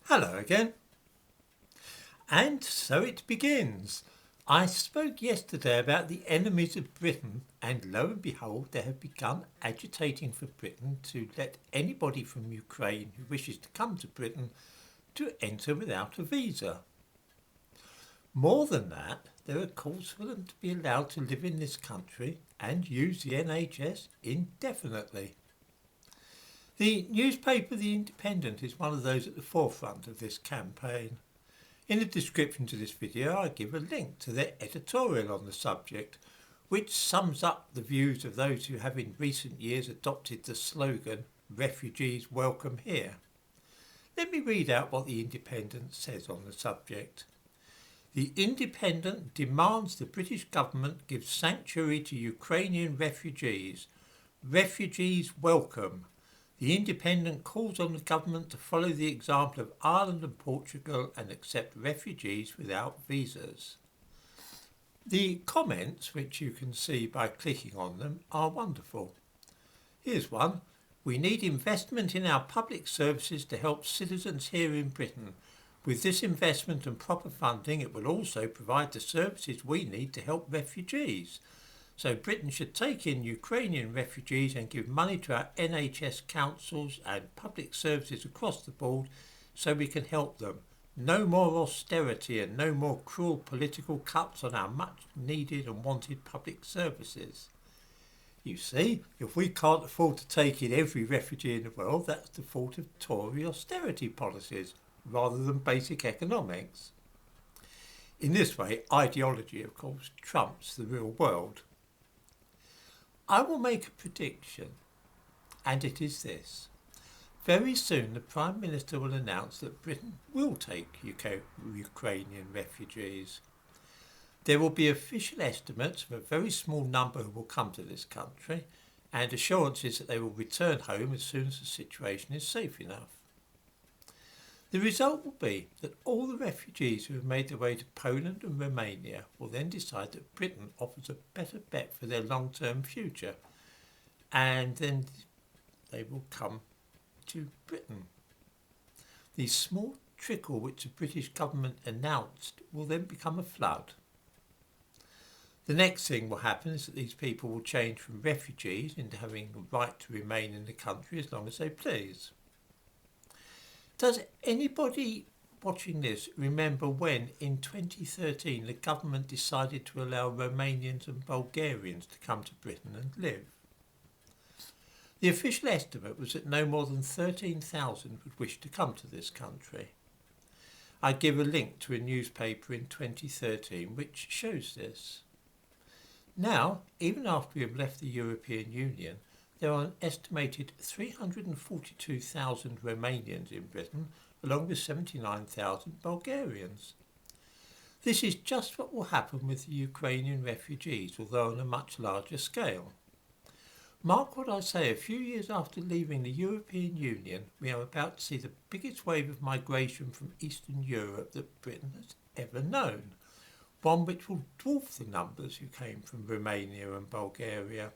Hello again. And so it begins. I spoke yesterday about the enemies of Britain, and lo and behold, they have begun agitating for Britain to let anybody from Ukraine who wishes to come to Britain to enter without a visa. More than that, there are calls for them to be allowed to live in this country and use the NHS indefinitely. The newspaper The Independent is one of those at the forefront of this campaign. In the description to this video I give a link to their editorial on the subject, which sums up the views of those who have in recent years adopted the slogan "Refugees welcome here." Let me read out what The Independent says on the subject. The Independent demands the British government give sanctuary to Ukrainian refugees. Refugees welcome. The Independent calls on the government to follow the example of Ireland and Portugal and accept refugees without visas. The comments, which you can see by clicking on them, are wonderful. Here's one. We need investment in our public services to help citizens here in Britain. With this investment and proper funding, it will also provide the services we need to help refugees. So Britain should take in Ukrainian refugees and give money to our NHS councils and public services across the board so we can help them. No more austerity and no more cruel political cuts on our much needed and wanted public services. You see, if we can't afford to take in every refugee in the world, that's the fault of Tory austerity policies rather than basic economics. In this way, ideology, of course, trumps the real world. I will make a prediction, and it is this. Very soon the Prime Minister will announce that Britain will take Ukrainian refugees. There will be official estimates of a very small number who will come to this country, and assurances that they will return home as soon as the situation is safe enough. The result will be that all the refugees who have made their way to Poland and Romania will then decide that Britain offers a better bet for their long-term future, and then they will come to Britain. The small trickle which the British government announced will then become a flood. The next thing will happen is that these people will change from refugees into having the right to remain in the country as long as they please. Does anybody watching this remember when, in 2013, the government decided to allow Romanians and Bulgarians to come to Britain and live? The official estimate was that no more than 13,000 would wish to come to this country. I give a link to a newspaper in 2013 which shows this. Now, even after we have left the European Union, there are an estimated 342,000 Romanians in Britain, along with 79,000 Bulgarians. This is just what will happen with the Ukrainian refugees, although on a much larger scale. Mark what I say, a few years after leaving the European Union, we are about to see the biggest wave of migration from Eastern Europe that Britain has ever known, one which will dwarf the numbers who came from Romania and Bulgaria.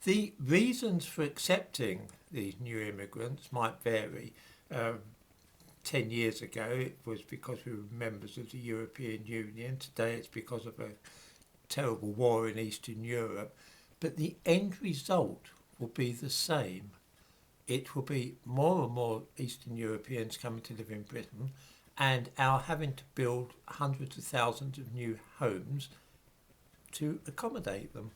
The reasons for accepting these new immigrants might vary. 10 years ago it was because we were members of the European Union. Today it's because of a terrible war in Eastern Europe. But the end result will be the same. It will be more and more Eastern Europeans coming to live in Britain, and our having to build hundreds of thousands of new homes to accommodate them.